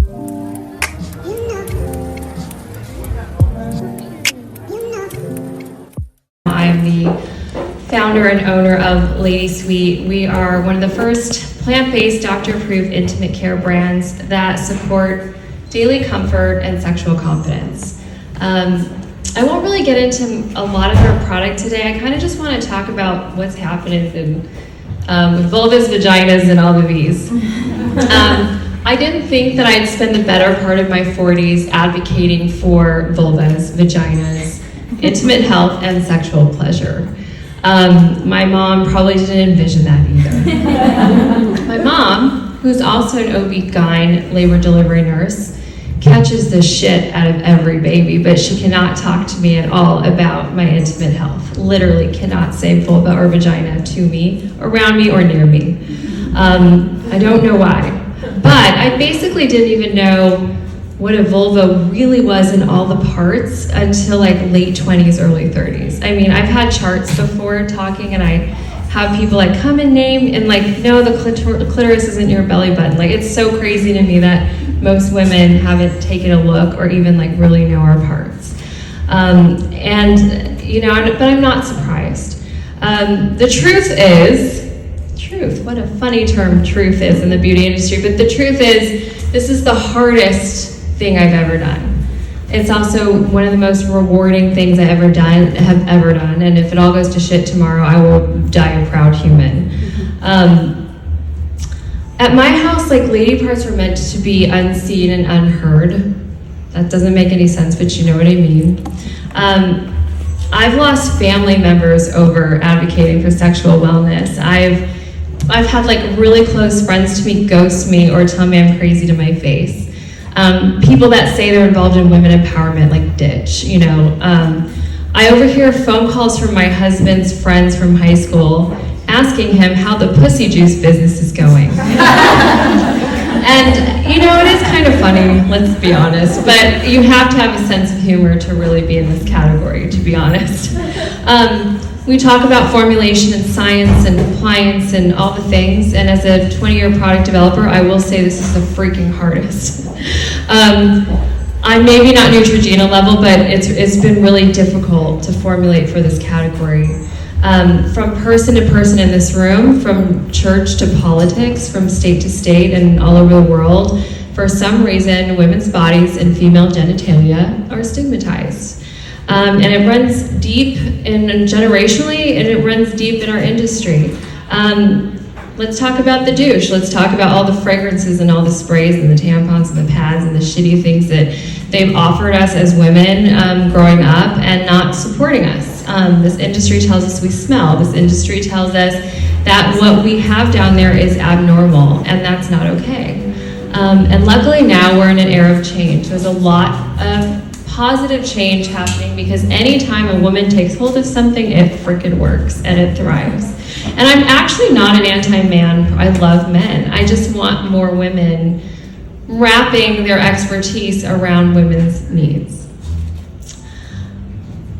I am the founder and owner of Lady Sweet. We are one of the first plant-based, doctor-approved intimate care brands that support daily comfort and sexual confidence. I won't really get into a lot of our product today. I kind of just want to talk about what's happening with vulvas, vaginas, and all of these. I didn't think that I'd spend the better part of my 40s advocating for vulvas, vaginas, intimate health, and sexual pleasure. My mom probably didn't envision that either. My mom, who's also an OB-GYN labor delivery nurse, catches the shit out of every baby, but she cannot talk to me at all about my intimate health. Literally cannot say vulva or vagina to me, around me, or near me. I don't know why. But I basically didn't even know what a vulva really was in all the parts until like late 20s, early 30s. I mean, I've had charts before talking, and I have people like come and name, and like, no, the clitoris isn't your belly button. Like, it's so crazy to me that most women haven't taken a look or even like really know our parts. And you know, but I'm not surprised. The truth is, what a funny term truth is in the beauty industry, but the truth is, this is the hardest thing I've ever done. It's also one of the most rewarding things have ever done, and if it all goes to shit tomorrow, I will die a proud human. At my house, like, lady parts are meant to be unseen and unheard. That doesn't make any sense, but you know what I mean. I've lost family members over advocating for sexual wellness. I've had like really close friends to me ghost me or tell me I'm crazy to my face. People that say they're involved in women empowerment like ditch, you know. I overhear phone calls from my husband's friends from high school asking him how the pussy juice business is going. And you know, it is kind of funny, let's be honest, but you have to have a sense of humor to really be in this category, to be honest. We talk about formulation and science and compliance and all the things, and as a 20-year product developer, I will say this is the freaking hardest. I'm maybe not Neutrogena level, but it's been really difficult to formulate for this category. From person to person in this room, from church to politics, from state to state and all over the world, for some reason, women's bodies and female genitalia are stigmatized. And it runs deep generationally, and it runs deep in our industry. Let's talk about the douche. Let's talk about all the fragrances and all the sprays and the tampons and the pads and the shitty things that they've offered us as women growing up and not supporting us. This industry tells us we smell. This industry tells us that what we have down there is abnormal, and that's not okay. And luckily now we're in an era of change. There's a lot of positive change happening, because anytime a woman takes hold of something, it frickin' works and it thrives. And I'm actually not an anti-man. I love men. I just want more women wrapping their expertise around women's needs.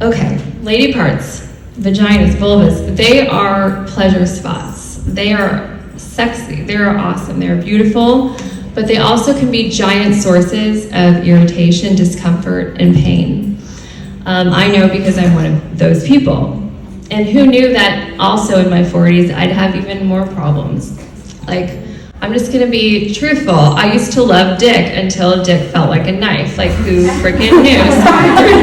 Okay, lady parts, vaginas, vulvas, they are pleasure spots. They are sexy, they are awesome, they are beautiful, but they also can be giant sources of irritation, discomfort, and pain. I know because I'm one of those people. And who knew that also in my 40s, I'd have even more problems. Like, I'm just gonna be truthful. I used to love dick until dick felt like a knife. Like, who freaking knew? Sorry, but you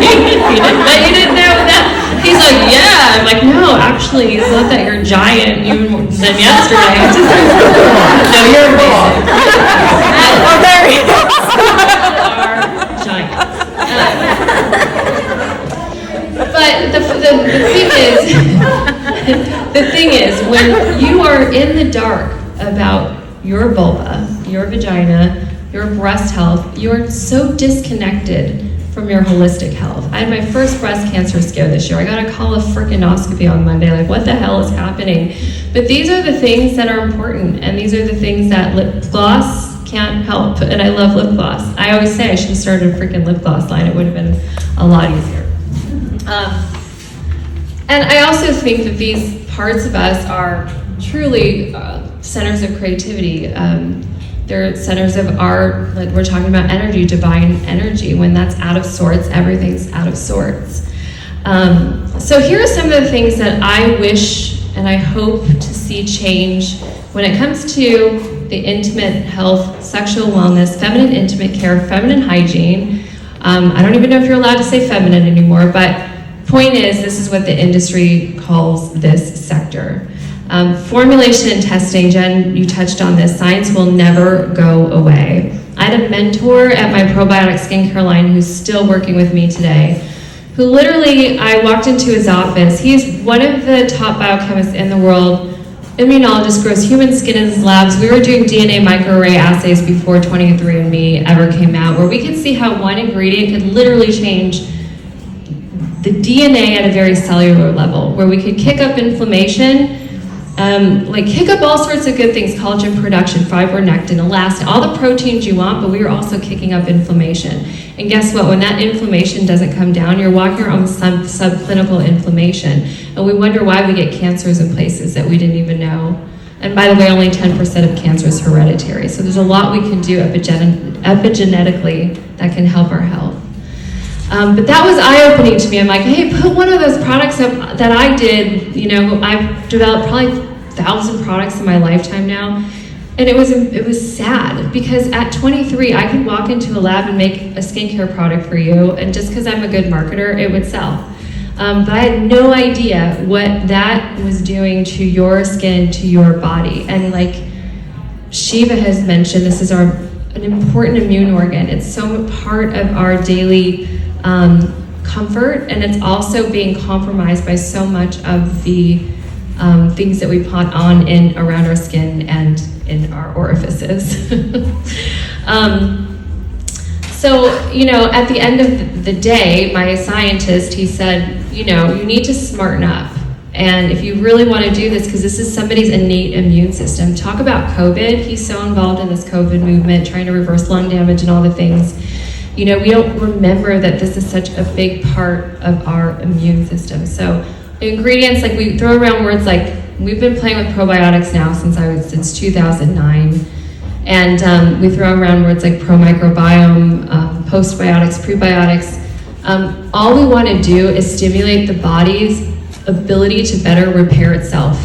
didn't know that. He's like, yeah. I'm like, no, actually, it's not that you're giant even than yesterday. It's just, no, you're amazing. Oh, there he is. Are giants. But the thing is, when you are in the dark about your vulva, your vagina, your breast health, you're so disconnected from your holistic health. I had my first breast cancer scare this year. I got a colonoscopy on Monday, like, what the hell is happening? But these are the things that are important, and these are the things that lip gloss can't help, and I love lip gloss. I always say I should have started a freaking lip gloss line. It would have been a lot easier. And I also think that these parts of us are truly centers of creativity. They're centers of art, like we're talking about energy, divine energy. When that's out of sorts, everything's out of sorts. So here are some of the things that I wish and I hope to see change when it comes to the intimate health, sexual wellness, feminine intimate care, feminine hygiene. I don't even know if you're allowed to say feminine anymore, but point is, this is what the industry calls this sector. Formulation and testing, Jen, you touched on this. Science will never go away. I had a mentor at my probiotic skincare line who's still working with me today, who literally, I walked into his office. He's one of the top biochemists in the world, immunologist, grows human skin in his labs. We were doing DNA microarray assays before 23andMe ever came out, where we could see how one ingredient could literally change the DNA at a very cellular level, where we could kick up inflammation, like kick up all sorts of good things, collagen production, fibronectin, elastin, all the proteins you want, but we were also kicking up inflammation. And guess what? When that inflammation doesn't come down, you're walking around with some subclinical inflammation. And we wonder why we get cancers in places that we didn't even know. And by the way, only 10% of cancer is hereditary. So there's a lot we can do epigenetically that can help our health. But that was eye-opening to me. I'm like, hey, put one of those products up that I did. You know, I've developed probably 1,000 products in my lifetime now. And it was sad, because at 23, I could walk into a lab and make a skincare product for you, and just because I'm a good marketer, it would sell. But I had no idea what that was doing to your skin, to your body. And like Shiva has mentioned, this is an important immune organ. It's so part of our daily comfort, and it's also being compromised by so much of the things that we put on in around our skin and in our orifices. So, you know, at the end of the day, my scientist, he said, you know, you need to smarten up. And if you really want to do this, because this is somebody's innate immune system, talk about COVID. He's so involved in this COVID movement, trying to reverse lung damage and all the things. You know, we don't remember that this is such a big part of our immune system. So ingredients, like we throw around words like, we've been playing with probiotics now since 2009. And we throw around words like pro-microbiome, postbiotics, prebiotics. All we want to do is stimulate the body's ability to better repair itself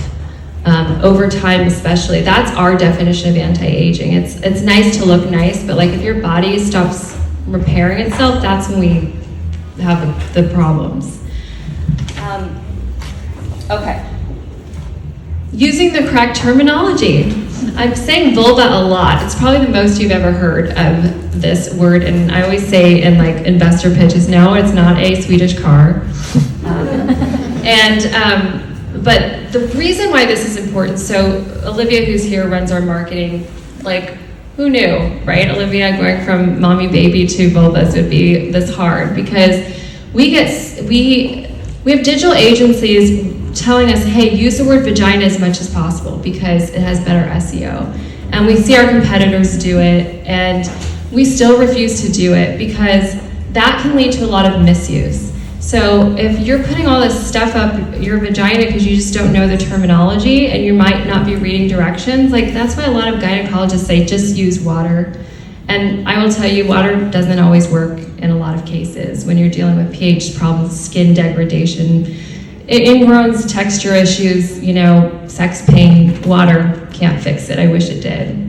over time, especially. That's our definition of anti-aging. It's nice to look nice, but like if your body stops repairing itself, that's when we have the problems. Okay. Using the correct terminology. I'm saying vulva a lot. It's probably the most you've ever heard of this word, and I always say in like investor pitches, no, it's not a Swedish car. But the reason why this is important, so Olivia, who's here, runs our marketing. Like, who knew, right? Olivia, going from mommy baby to vulvas would be this hard, because we have digital agencies telling us, hey, use the word vagina as much as possible because it has better SEO. And we see our competitors do it, and we still refuse to do it because that can lead to a lot of misuse. So if you're putting all this stuff up your vagina because you just don't know the terminology and you might not be reading directions, like that's why a lot of gynecologists say just use water. And I will tell you, water doesn't always work in a lot of cases when you're dealing with pH problems, skin degradation, ingrowns, texture issues, you know, sex pain. Water can't fix it. I wish it did.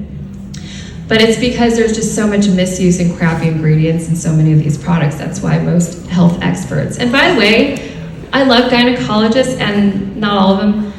But it's because there's just so much misuse and crappy ingredients in so many of these products. That's why most health experts, and by the way, I love gynecologists, and not all of them,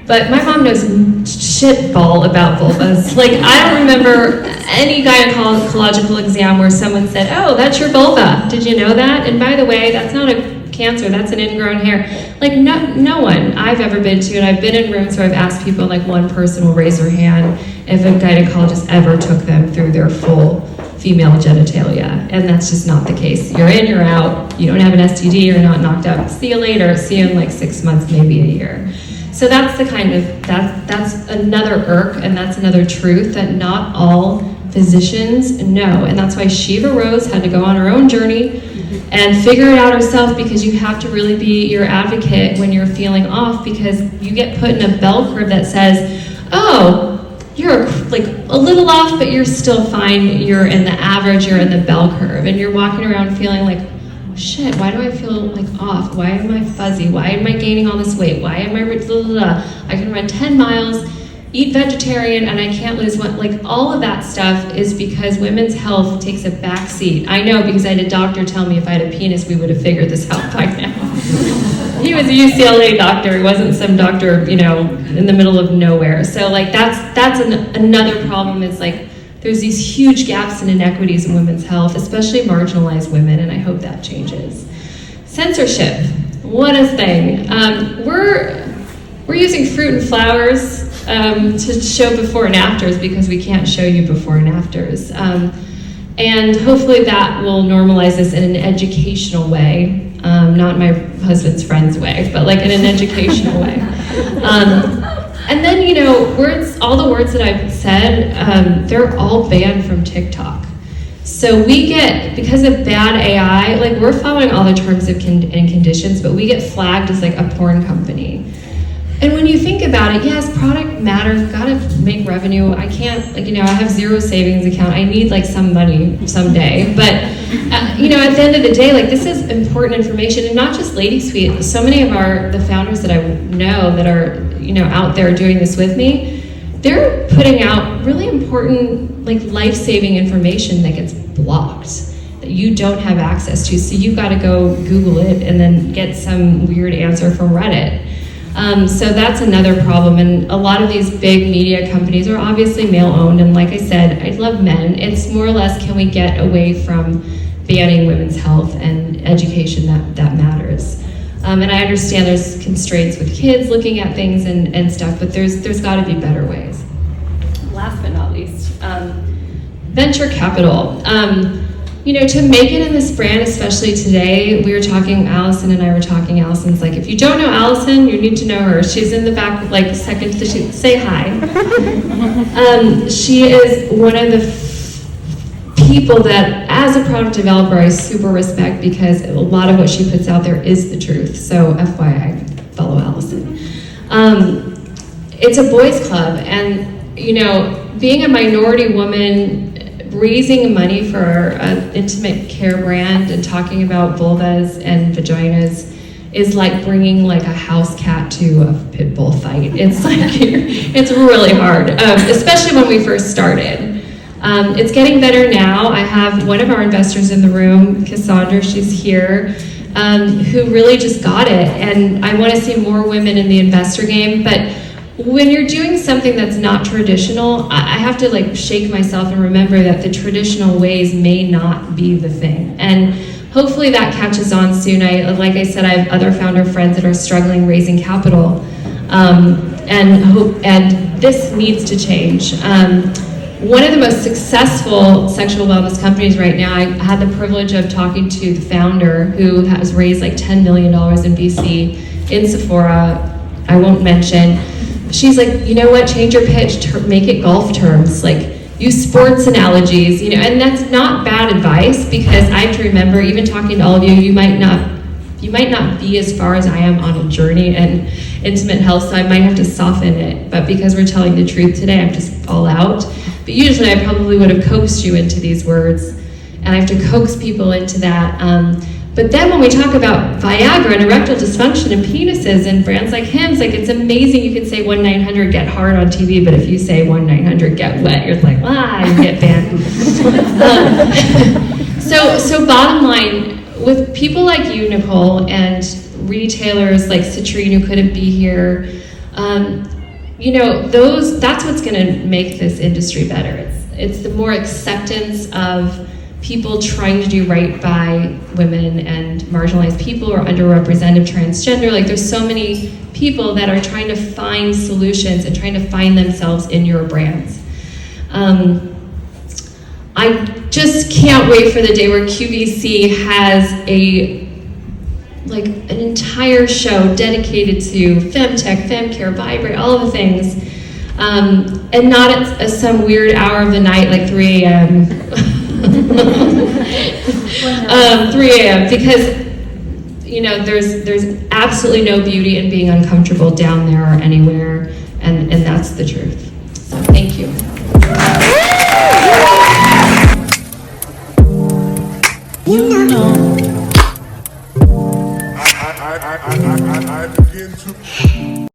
but my mom knows shitball about vulvas. Like, I don't remember any gynecological exam where someone said, oh, that's your vulva. Did you know that? And by the way, that's not a cancer, that's an ingrown hair. Like, no one I've ever been to, and I've been in rooms where I've asked people, like one person will raise their hand if a gynecologist ever took them through their full female genitalia, and that's just not the case. You're in, you're out, you don't have an STD, you're not knocked up, see you later, see you in like 6 months, maybe a year. So that's the kind of, that's another irk, and that's another truth that not all physicians know, and that's why Shiva Rose had to go on her own journey and figure it out herself, because you have to really be your advocate when you're feeling off, because you get put in a bell curve that says, oh, you're like a little off, but you're still fine. You're in the average, you're in the bell curve, and you're walking around feeling like, oh, shit, why do I feel like off? Why am I fuzzy? Why am I gaining all this weight? Why am I, blah, blah, blah. I can run 10 miles, eat vegetarian, and I can't lose one. Like, all of that stuff is because women's health takes a back seat. I know, because I had a doctor tell me if I had a penis, we would have figured this out by now. He was a UCLA doctor. He wasn't some doctor, you know, in the middle of nowhere. So, like, that's another problem, is like, there's these huge gaps and inequities in women's health, especially marginalized women, and I hope that changes. Censorship, what a thing. We're using fruit and flowers to show before and afters because we can't show you before and afters. And hopefully that will normalize this in an educational way, not my husband's friend's way, but like in an educational way. And then, you know, all the words that I've said, they're all banned from TikTok. So we get, because of bad AI, like, we're following all the terms and conditions, but we get flagged as like a porn company. And when you think about it, yes, product matters, gotta make revenue. I can't, like, you know, I have zero savings account. I need like some money someday. But, you know, at the end of the day, like, this is important information, and not just Lady Sweet. So many of the founders that I know that are, you know, out there doing this with me, they're putting out really important, like, life-saving information that gets blocked, that you don't have access to. So you gotta go Google it and then get some weird answer from Reddit. So that's another problem, and a lot of these big media companies are obviously male-owned, and like I said, I love men. It's more or less, can we get away from banning women's health and education that matters? And I understand there's constraints with kids looking at things and stuff, but there's got to be better ways. Last but not least, venture capital. You know, to make it in this brand, especially today, we were talking, Allison and I were talking, Allison's like, if you don't know Allison, you need to know her. She's in the back, like, second to say hi. She is one of the people that, as a product developer, I super respect, because a lot of what she puts out there is the truth. So FYI, follow Allison. It's a boys club, and, you know, being a minority woman, raising money for an intimate care brand and talking about vulvas and vaginas is like bringing like a house cat to a pit bull fight. It's like, it's really hard, especially when we first started. It's getting better now. I have one of our investors in the room, Cassandra, she's here, who really just got it. And I want to see more women in the investor game, but when you're doing something that's not traditional, I have to like shake myself and remember that the traditional ways may not be the thing. And hopefully that catches on soon. Like I said, I have other founder friends that are struggling raising capital, and this needs to change. One of the most successful sexual wellness companies right now, I had the privilege of talking to the founder, who has raised like $10 million in VC in Sephora. I won't mention. She's like, you know what, change your pitch, make it golf terms, like use sports analogies, you know, and that's not bad advice, because I have to remember, even talking to all of you, you might not be as far as I am on a journey in intimate health, so I might have to soften it, but because we're telling the truth today, I'm just all out. But usually I probably would have coaxed you into these words, and I have to coax people into that. But then when we talk about Viagra and erectile dysfunction and penises and brands like Hims, like, it's amazing. You can say 1-900-GET-HARD on TV, but if you say 1-900-GET-WET, you're like, you get banned. So bottom line, with people like you, Nicole, and retailers like Citrine, who couldn't be here, you know, that's what's gonna make this industry better. It's the more acceptance of people trying to do right by women and marginalized people or underrepresented transgender. Like, there's so many people that are trying to find solutions and trying to find themselves in your brands. I just can't wait for the day where QVC has an entire show dedicated to femtech, femcare, vibrate, all of the things, and not at some weird hour of the night, like 3 a.m. 3 a.m. because, you know, there's absolutely no beauty in being uncomfortable down there or anywhere, and that's the truth. So thank you. You know. I begin to